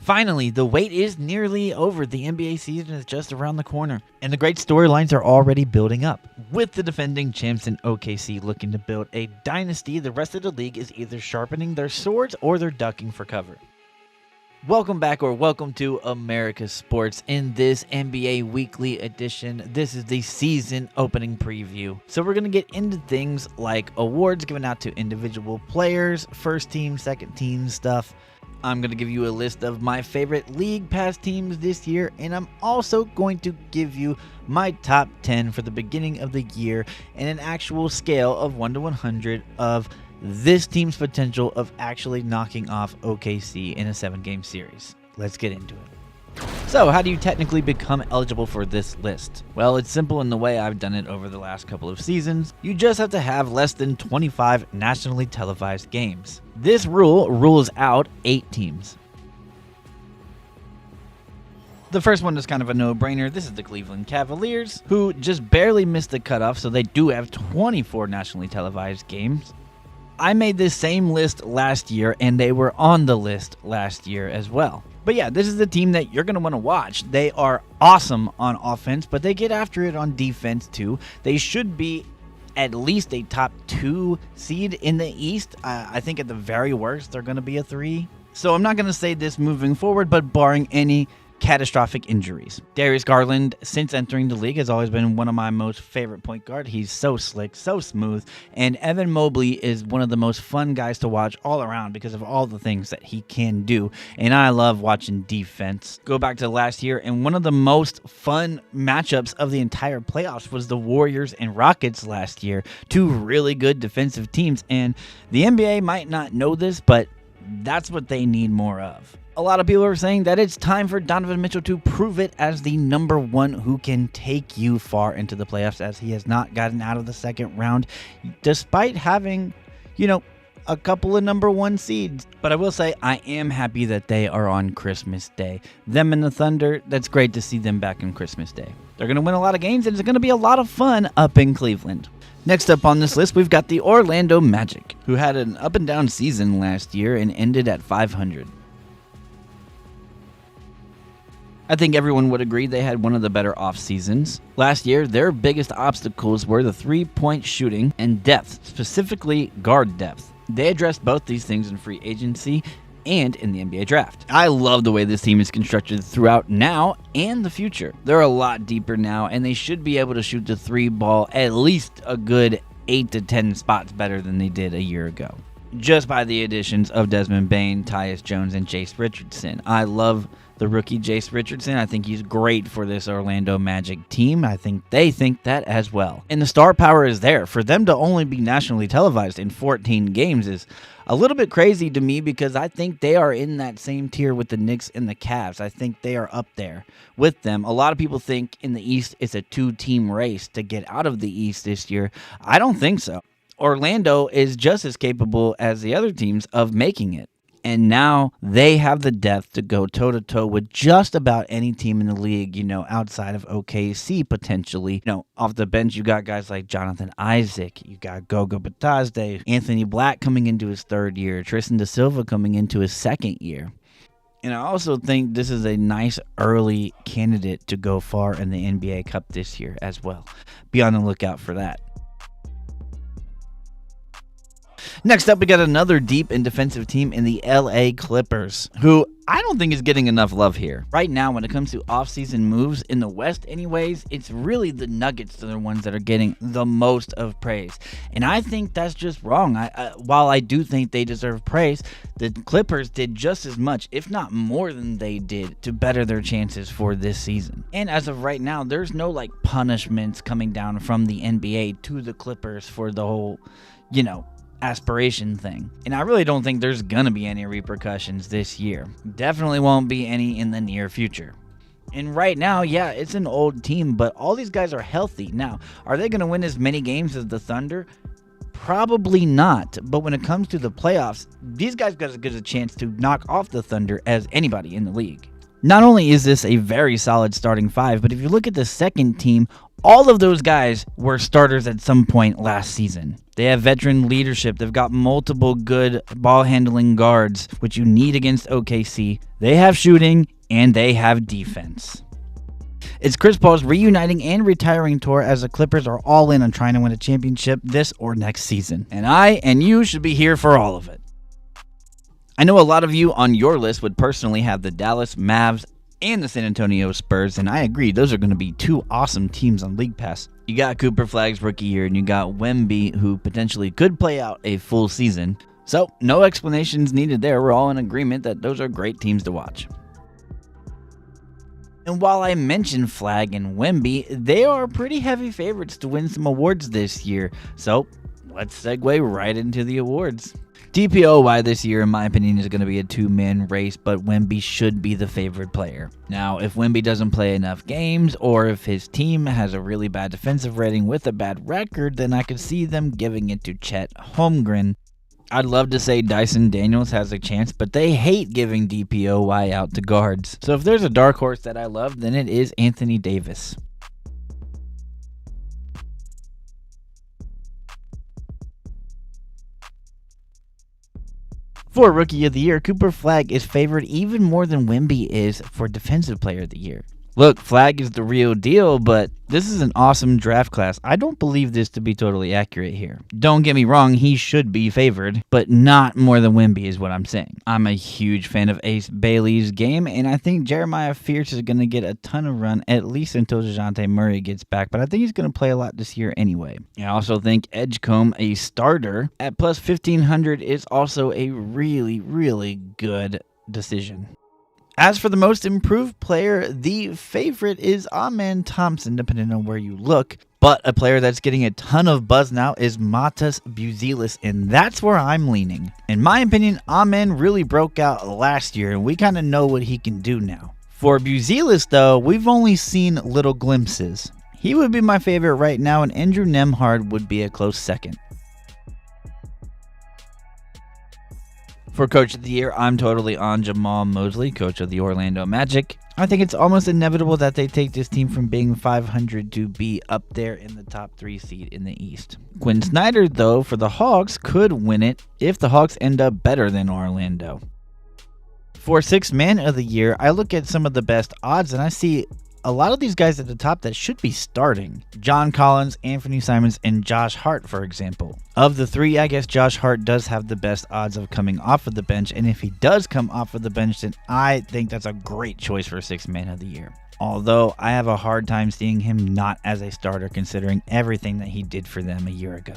Finally, the wait is nearly over. The NBA season is just around the corner, and the great storylines are already building up. With the defending champs in OKC looking to build a dynasty, the rest of the league is either sharpening their swords or they're ducking for cover. Welcome back, or welcome to America's Sports. In this NBA Weekly edition, this is the season opening preview. So we're going to get into things like awards given out to individual players, first team, second team stuff. I'm going to give you a list of my favorite League Pass teams this year, and I'm also going to give you my top 10 for the beginning of the year and an actual scale of 1 to 100 of this team's potential of actually knocking off OKC in a 7-game series. Let's get into it. So, how do you technically become eligible for this list? Well, it's simple in the way I've done it over the last couple of seasons. You just have to have less than 25 nationally televised games. This rule rules out 8 teams. The first one is kind of a no-brainer. This is the Cleveland Cavaliers, who just barely missed the cutoff, so they do have 24 nationally televised games. I made this same list last year, and they were on the list last year as well. But yeah, this is the team that you're going to want to watch. They are awesome on offense, but they get after it on defense too. They should be at least a top 2 seed in the East. I think at the very worst, they're going to be a 3. So I'm not going to say this moving forward, but barring any catastrophic injuries. Darius Garland, since entering the league, has always been one of my most favorite point guard. He's so slick, so smooth, and Evan Mobley is one of the most fun guys to watch all around because of all the things that he can do, and I love watching defense. Go back to last year, and one of the most fun matchups of the entire playoffs was the Warriors and Rockets last year, 2 really good defensive teams, and the NBA might not know this, but that's what they need more of. A lot of people are saying that it's time for Donovan Mitchell to prove it as the number 1 who can take you far into the playoffs, as he has not gotten out of the second round despite having, a couple of number 1 seeds. But I will say I am happy that they are on Christmas Day. Them and the Thunder, that's great to see them back on Christmas Day. They're going to win a lot of games, and it's going to be a lot of fun up in Cleveland. Next up on this list, we've got the Orlando Magic, who had an up and down season last year and ended at 500. I think everyone would agree they had one of the better off seasons. Last year, their biggest obstacles were the 3-point shooting and depth, specifically guard depth. They addressed both these things in free agency and in the NBA draft. I love the way this team is constructed throughout now and the future. They're a lot deeper now, and they should be able to shoot the 3 ball at least a good 8 to 10 spots better than they did a year ago, just by the additions of Desmond Bane, Tyus Jones, and Jace Richardson. I love the rookie Jace Richardson. I think he's great for this Orlando Magic team. I think they think that as well. And the star power is there. For them to only be nationally televised in 14 games is a little bit crazy to me, because I think they are in that same tier with the Knicks and the Cavs. I think they are up there with them. A lot of people think in the East it's a 2-team race to get out of the East this year. I don't think so. Orlando is just as capable as the other teams of making it. And now they have the depth to go toe-to-toe with just about any team in the league, outside of OKC potentially. Off the bench, you got guys like Jonathan Isaac, you got Goga Bitadze, Anthony Black coming into his 3rd year, Tristan da Silva coming into his 2nd year. And I also think this is a nice early candidate to go far in the NBA Cup this year as well. Be on the lookout for that. Next up, we got another deep and defensive team in the LA Clippers, who I don't think is getting enough love here. Right now, when it comes to offseason moves in the West anyways, it's really the Nuggets that are the ones that are getting the most of praise. And I think that's just wrong. While I do think they deserve praise, the Clippers did just as much, if not more than they did, to better their chances for this season. And as of right now, there's no punishments coming down from the NBA to the Clippers for the whole, aspiration thing. And I really don't think there's gonna be any repercussions this year. Definitely won't be any in the near future. And right now, yeah, it's an old team, but all these guys are healthy. Now, are they gonna win as many games as the Thunder? Probably not. But when it comes to the playoffs, these guys got as good a chance to knock off the Thunder as anybody in the league. Not only is this a very solid starting five, but if you look at the second team, all of those guys were starters at some point last season. They have veteran leadership. They've got multiple good ball handling guards, which you need against OKC. They have shooting, and they have defense. It's Chris Paul's reuniting and retiring tour as the Clippers are all in on trying to win a championship this or next season. And I and you should be here for all of it. I know a lot of you on your list would personally have the Dallas Mavs and the San Antonio Spurs, and I agree, those are going to be two awesome teams on League Pass. You got Cooper Flagg's rookie year, and you got Wemby, who potentially could play out a full season. So, no explanations needed there. We're all in agreement that those are great teams to watch. And while I mentioned Flagg and Wemby, they are pretty heavy favorites to win some awards this year. So, let's segue right into the awards. DPOY this year, in my opinion, is going to be a two-man race, but Wemby should be the favored player. Now, if Wemby doesn't play enough games, or if his team has a really bad defensive rating with a bad record, then I could see them giving it to Chet Holmgren. I'd love to say Dyson Daniels has a chance, but they hate giving DPOY out to guards. So if there's a dark horse that I love, then it is Anthony Davis. For Rookie of the Year, Cooper Flagg is favored even more than Wemby is for Defensive Player of the Year. Look, Flagg is the real deal, but this is an awesome draft class. I don't believe this to be totally accurate here. Don't get me wrong, he should be favored, but not more than Wemby is what I'm saying. I'm a huge fan of Ace Bailey's game, and I think Jeremiah Fierce is going to get a ton of run, at least until DeJounte Murray gets back, but I think he's going to play a lot this year anyway. I also think Edgecombe, a starter, at plus 1,500 is also a really, really good decision. As for the most improved player, the favorite is Amen Thompson, depending on where you look. But a player that's getting a ton of buzz now is Matas Buzelis, and that's where I'm leaning. In my opinion, Amen really broke out last year, and we kind of know what he can do now. For Buzelis, though, we've only seen little glimpses. He would be my favorite right now, and Andrew Nembhard would be a close second. For Coach of the Year, I'm totally on Jamal Mosley, coach of the Orlando Magic. I think it's almost inevitable that they take this team from being 500 to be up there in the top 3 seed in the East. Quinn Snyder, though, for the Hawks could win it if the Hawks end up better than Orlando. For Sixth Man of the Year, I look at some of the best odds and I see a lot of these guys at the top that should be starting. John Collins, Anthony Simons, and Josh Hart, for example. Of the three, I guess Josh Hart does have the best odds of coming off of the bench, and if he does come off of the bench, then I think that's a great choice for Sixth Man of the Year. Although I have a hard time seeing him not as a starter considering everything that he did for them a year ago.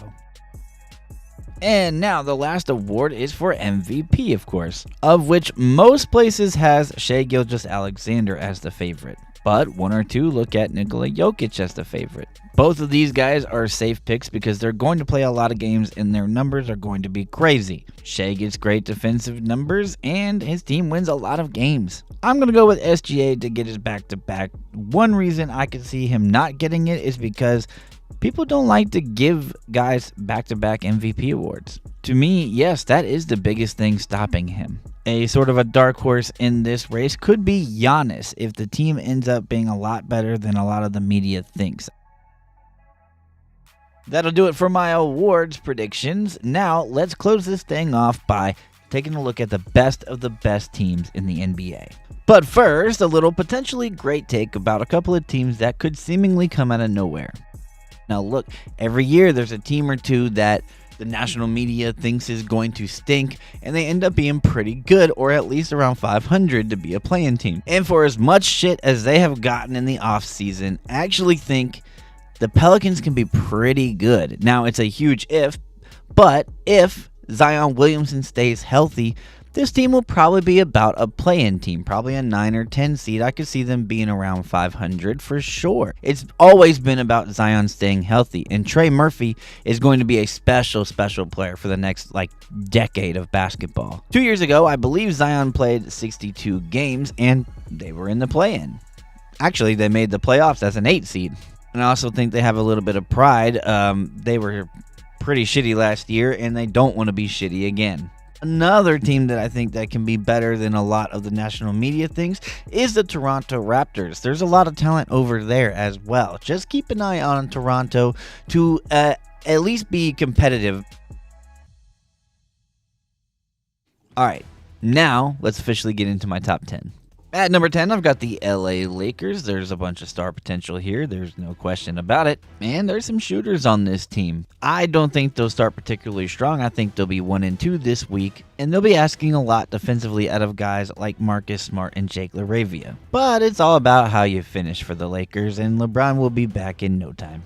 And now the last award is for MVP, of course, of which most places has Shai Gilgeous-Alexander as the favorite. But one or two look at Nikola Jokic as the favorite. Both of these guys are safe picks because they're going to play a lot of games and their numbers are going to be crazy. Shai gets great defensive numbers and his team wins a lot of games. I'm going to go with SGA to get his back-to-back. One reason I could see him not getting it is because people don't like to give guys back-to-back MVP awards. To me, yes, that is the biggest thing stopping him. A sort of a dark horse in this race could be Giannis if the team ends up being a lot better than a lot of the media thinks. That'll do it for my awards predictions. Now, let's close this thing off by taking a look at the best of the best teams in the NBA. But first, a little potentially great take about a couple of teams that could seemingly come out of nowhere. Now look, every year there's a team or two that the national media thinks is going to stink, and they end up being pretty good, or at least around 500 to be a play-in team. And for as much shit as they have gotten in the offseason, I actually think the Pelicans can be pretty good. Now, it's a huge if, but if Zion Williamson stays healthy, this team will probably be about a play-in team, probably a 9 or 10 seed. I could see them being around 500 for sure. It's always been about Zion staying healthy, and Trey Murphy is going to be a special player for the next decade of basketball. 2 years ago, I believe Zion played 62 games, and they were in the play-in. Actually, they made the playoffs as an 8 seed. And I also think they have a little bit of pride. They were pretty shitty last year, and they don't want to be shitty again. Another team that I think that can be better than a lot of the national media things is the Toronto Raptors. There's a lot of talent over there as well. Just keep an eye on Toronto to at least be competitive. All right, now let's officially get into my top 10. At number 10, I've got the LA Lakers. There's a bunch of star potential here. There's no question about it. And there's some shooters on this team. I don't think they'll start particularly strong. I think they'll be 1-2 this week. And they'll be asking a lot defensively out of guys like Marcus Smart and Jake LaRavia. But it's all about how you finish for the Lakers, and LeBron will be back in no time.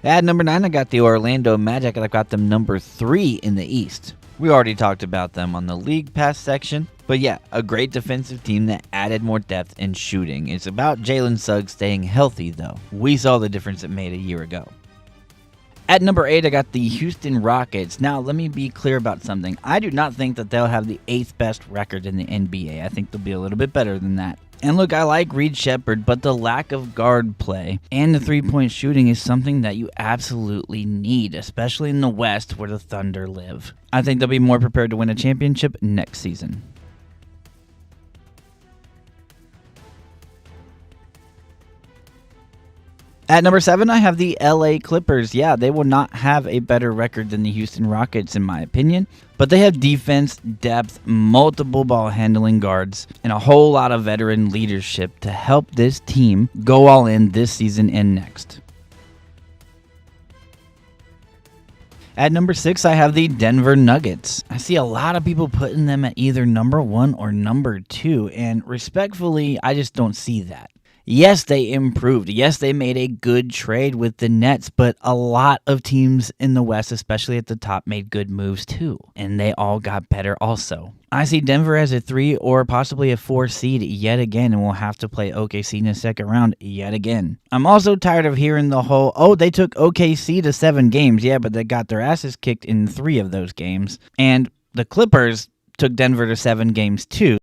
At number 9, I got the Orlando Magic, and I've got them number 3 in the East. We already talked about them on the League Pass section. But yeah, a great defensive team that added more depth in shooting. It's about Jalen Suggs staying healthy, though. We saw the difference it made a year ago. At number 8, I got the Houston Rockets. Now, let me be clear about something. I do not think that they'll have the 8th best record in the NBA. I think they'll be a little bit better than that. And look, I like Reed Shepherd, but the lack of guard play and the three-point shooting is something that you absolutely need, especially in the West where the Thunder live. I think they'll be more prepared to win a championship next season. At number 7, I have the LA Clippers. Yeah, they will not have a better record than the Houston Rockets, in my opinion. But they have defense, depth, multiple ball handling guards, and a whole lot of veteran leadership to help this team go all in this season and next. At number 6, I have the Denver Nuggets. I see a lot of people putting them at either number 1 or number 2, and respectfully, I just don't see that. Yes, they improved. Yes, they made a good trade with the Nets, but a lot of teams in the West, especially at the top, made good moves too, and they all got better also. I see Denver as a 3 or possibly a 4 seed yet again, and we'll have to play OKC in the second round yet again. I'm also tired of hearing the whole, oh, they took OKC to 7 games. Yeah, but they got their asses kicked in 3 of those games. And the Clippers took Denver to 7 games too.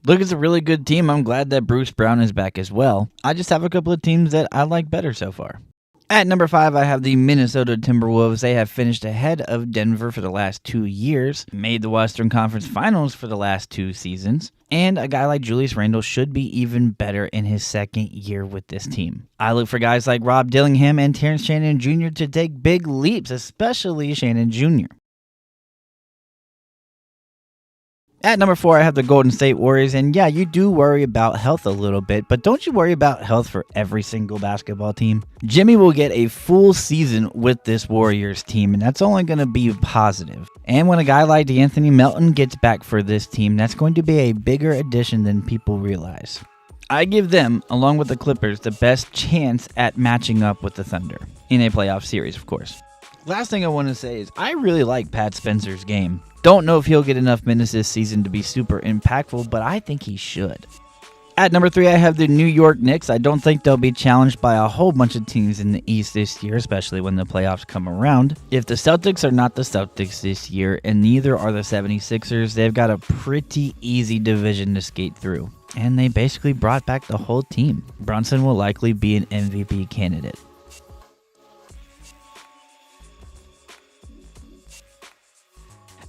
Look, it's a really good team. I'm glad that Bruce Brown is back as well. I just have a couple of teams that I like better so far. At number 5, I have the Minnesota Timberwolves. They have finished ahead of Denver for the last 2 years, made the Western Conference Finals for the last 2 seasons, and a guy like Julius Randle should be even better in his second year with this team. I look for guys like Rob Dillingham and Terrence Shannon Jr. to take big leaps, especially Shannon Jr. At number 4, I have the Golden State Warriors, and yeah, you do worry about health a little bit, but don't you worry about health for every single basketball team? Jimmy will get a full season with this Warriors team, and that's only going to be positive. And when a guy like D'Anthony Melton gets back for this team, that's going to be a bigger addition than people realize. I give them, along with the Clippers, the best chance at matching up with the Thunder, in a playoff series, of course. Last thing I want to say is I really like Pat Spencer's game. Don't know if he'll get enough minutes this season to be super impactful, but I think he should. At number 3, I have the New York Knicks. I don't think they'll be challenged by a whole bunch of teams in the East this year, especially when the playoffs come around. If the Celtics are not the Celtics this year, and neither are the 76ers, they've got a pretty easy division to skate through. And they basically brought back the whole team. Brunson will likely be an MVP candidate.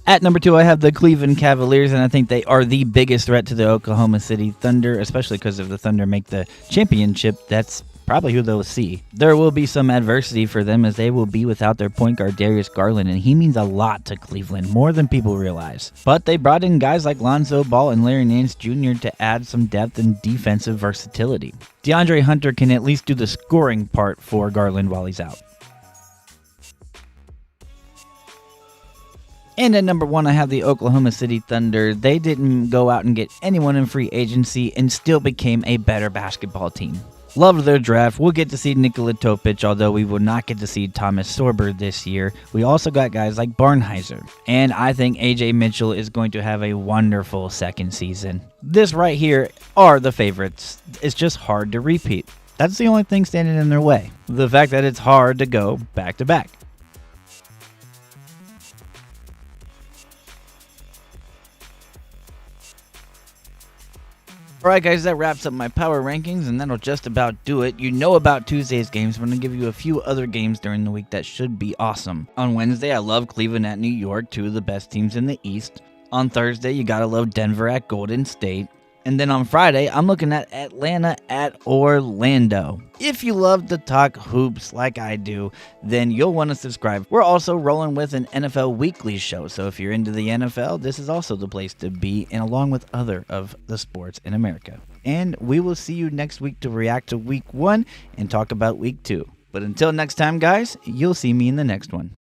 At number 2, I have the Cleveland Cavaliers, and I think they are the biggest threat to the Oklahoma City Thunder, especially because if the Thunder make the championship, that's probably who they'll see. There will be some adversity for them as they will be without their point guard Darius Garland, and he means a lot to Cleveland, more than people realize. But they brought in guys like Lonzo Ball and Larry Nance Jr. to add some depth and defensive versatility. DeAndre Hunter can at least do the scoring part for Garland while he's out. And at number 1, I have the Oklahoma City Thunder. They didn't go out and get anyone in free agency and still became a better basketball team. Loved their draft. We'll get to see Nikola Topic, although we will not get to see Thomas Sorber this year. We also got guys like Barnhizer. And I think AJ Mitchell is going to have a wonderful second season. This right here are the favorites. It's just hard to repeat. That's the only thing standing in their way. The fact that it's hard to go back to back. Alright guys, that wraps up my power rankings, and that'll just about do it. You know about Tuesday's games, but I'm going to give you a few other games during the week that should be awesome. On Wednesday, I love Cleveland at New York, two of the best teams in the East. On Thursday, you gotta love Denver at Golden State. And then on Friday, I'm looking at Atlanta at Orlando. If you love to talk hoops like I do, then you'll want to subscribe. We're also rolling with an NFL weekly show, so if you're into the NFL, this is also the place to be, and along with other of the sports in America. And we will see you next week to react to week 1 and talk about week 2. But until next time, guys, you'll see me in the next one.